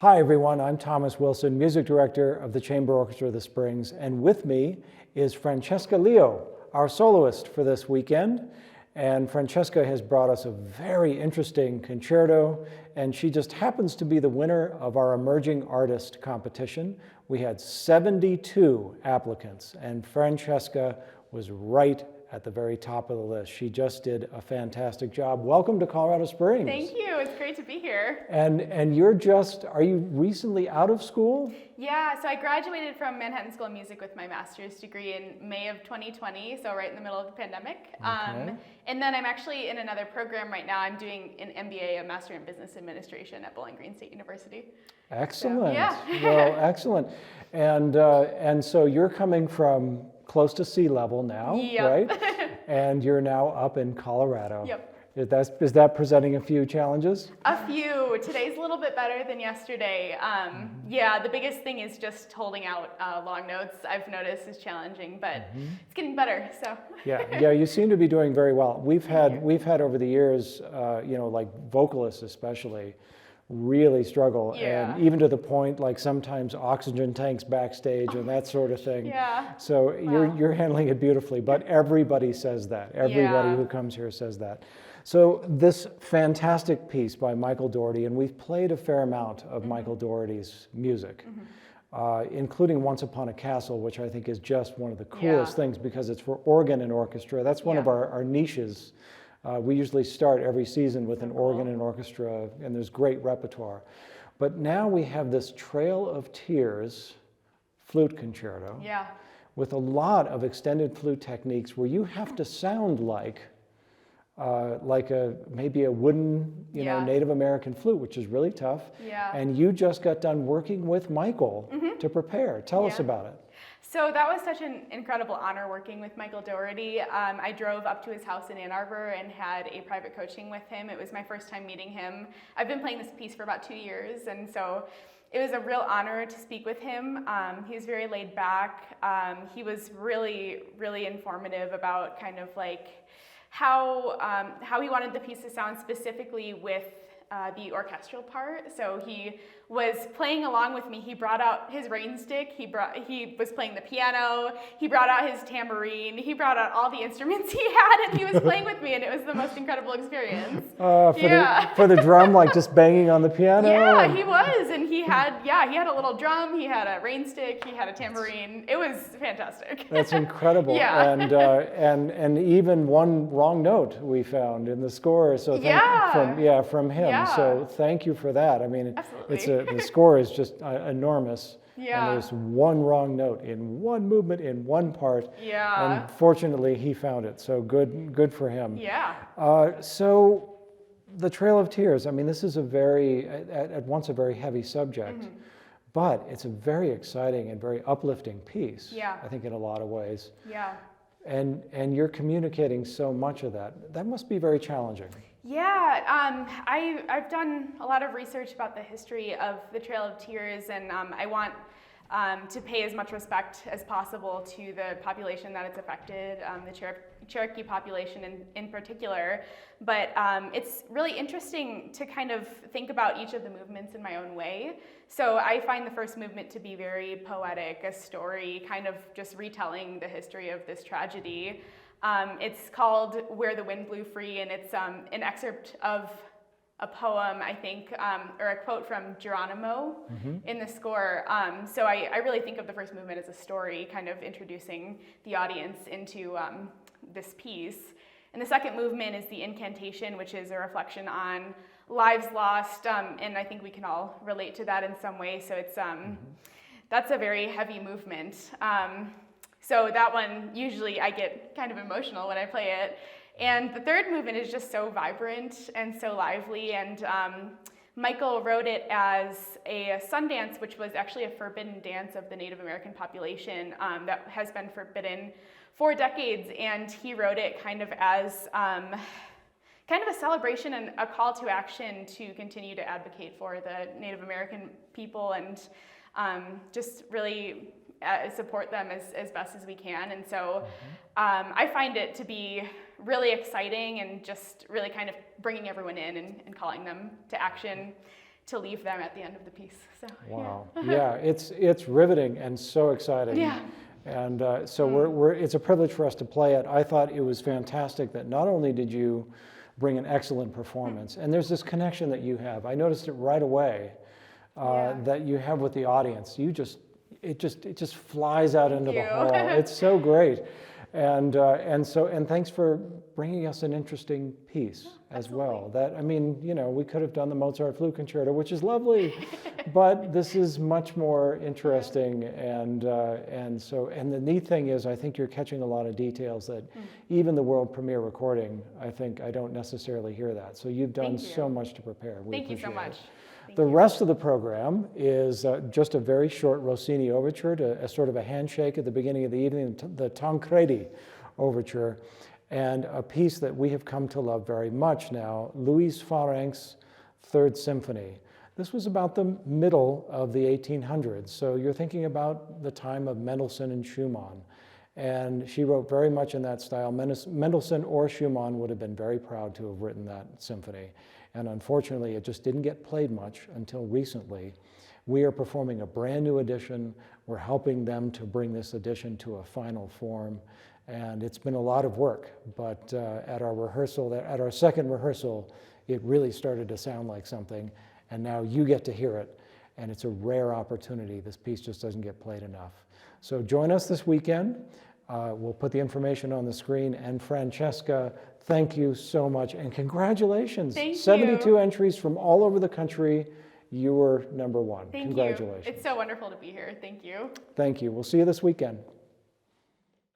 Hi everyone, I'm Thomas Wilson, Music Director of the Chamber Orchestra of the Springs, and with me is Francesca Leo, our soloist for this weekend. And Francesca has brought us a very interesting concerto, and she just happens to be the winner of our Emerging Artist competition. We had 72 applicants, and Francesca was right at the very top of the list. She just did a fantastic job. Welcome to Colorado Springs. Thank you, it's great to be here. And you're just, are you recently out of school? Yeah, so I graduated from Manhattan School of Music with my master's degree in May of 2020, so right in the middle of the pandemic. Okay. And then I'm actually in another program right now. I'm doing an MBA, a Master in Business Administration at Bowling Green State University. Excellent. So, yeah. Well, excellent. And so you're coming from close to sea level now, Yep. right? And you're now up in Colorado. Yep. Is that presenting a few challenges? A few. Today's a little bit better than yesterday. Yeah, the biggest thing is just holding out long notes. I've noticed is challenging, but it's getting better. So. Yeah. You seem to be doing very well. We've had over the years, like vocalists especially, really struggle, Yeah. and even to the point like sometimes oxygen tanks backstage and that sort of thing. Yeah. So Wow. you're handling it beautifully, but everybody says that. Everybody Yeah. who comes here says that. So this fantastic piece by Michael Daugherty, and we've played a fair amount of Michael Daugherty's music, including Once Upon a Castle, which I think is just one of the coolest things because it's for organ and orchestra. That's one of our niches. We usually start every season with an organ and orchestra, and there's great repertoire. But now we have this Trail of Tears flute concerto with a lot of extended flute techniques where you have to sound like maybe a wooden, Native American flute, which is really tough. Yeah. And you just got done working with Michael to prepare. Tell us about it. So that was such an incredible honor working with Michael Daugherty. I drove up to his house in Ann Arbor and had a private coaching with him. It was my first time meeting him. I've been playing this piece for about 2 years, and so it was a real honor to speak with him. He was very laid back. He was really, really informative about kind of like how he wanted the piece to sound specifically with the orchestral part. So he was playing along with me. He brought out his rain stick. He was playing the piano. He brought out his tambourine. He brought out all the instruments he had, and he was playing with me, and it was the most incredible experience. For the drum, like just banging on the piano? Yeah, he was, and he had a little drum. He had a rain stick. He had a tambourine. It was fantastic. That's incredible. Yeah. And even one wrong note we found in the score. So from him. Yeah. So thank you for that. I mean, Absolutely. the score is just enormous. Yeah. And there's one wrong note in one movement in one part. Yeah. And fortunately, he found it. So good for him. Yeah. So the Trail of Tears. I mean, this is at once a very heavy subject, but it's a very exciting and very uplifting piece. Yeah. I think in a lot of ways. Yeah. And you're communicating so much of that. That must be very challenging. Yeah, I've done a lot of research about the history of the Trail of Tears, and I want to pay as much respect as possible to the population that it's affected, the Cherokee population in particular. But it's really interesting to kind of think about each of the movements in my own way. So I find the first movement to be very poetic, a story, kind of just retelling the history of this tragedy. It's called Where the Wind Blew Free, and it's an excerpt of a poem, I think, or a quote from Geronimo in the score. So I really think of the first movement as a story, kind of introducing the audience into this piece. And the second movement is the incantation, which is a reflection on lives lost, and I think we can all relate to that in some way. So it's that's a very heavy movement. So that one, usually I get kind of emotional when I play it. And the third movement is just so vibrant and so lively. And Michael wrote it as a sun dance, which was actually a forbidden dance of the Native American population that has been forbidden for decades. And he wrote it kind of as kind of a celebration and a call to action to continue to advocate for the Native American people and just really support them as best as we can. And so I find it to be really exciting and just really kind of bringing everyone in and calling them to action to leave them at the end of the piece. So, Wow. Yeah, it's riveting and so exciting. Yeah. And so it's a privilege for us to play it. I thought it was fantastic that not only did you bring an excellent performance, and there's this connection that you have. I noticed it right away that you have with the audience. It just flies out into the hall. It's so great. And thanks for bringing us an interesting piece as well. That, I mean, you know, we could have done the Mozart Flute Concerto, which is lovely, but this is much more interesting. And the neat thing is, I think you're catching a lot of details that even the world premiere recording, I don't necessarily hear that. So you've done so much to prepare. Thank you so much. The rest of the program is just a very short Rossini overture, to a sort of a handshake at the beginning of the evening, the Tancredi overture, and a piece that we have come to love very much now, Louise Farrenc's Third Symphony. This was about the middle of the 1800s, so you're thinking about the time of Mendelssohn and Schumann. And she wrote very much in that style. Mendelssohn or Schumann would have been very proud to have written that symphony. And unfortunately, it just didn't get played much until recently. We are performing a brand new edition. We're helping them to bring this edition to a final form. And it's been a lot of work, but at our second rehearsal, it really started to sound like something. And now you get to hear it. And it's a rare opportunity. This piece just doesn't get played enough. So join us this weekend. We'll put the information on the screen. And Francesca, thank you so much, and congratulations. Thank 72 you. entries from all over the country. You were #1. Thank Congratulations. you. It's so wonderful to be here. Thank you. Thank you. We'll see you this weekend.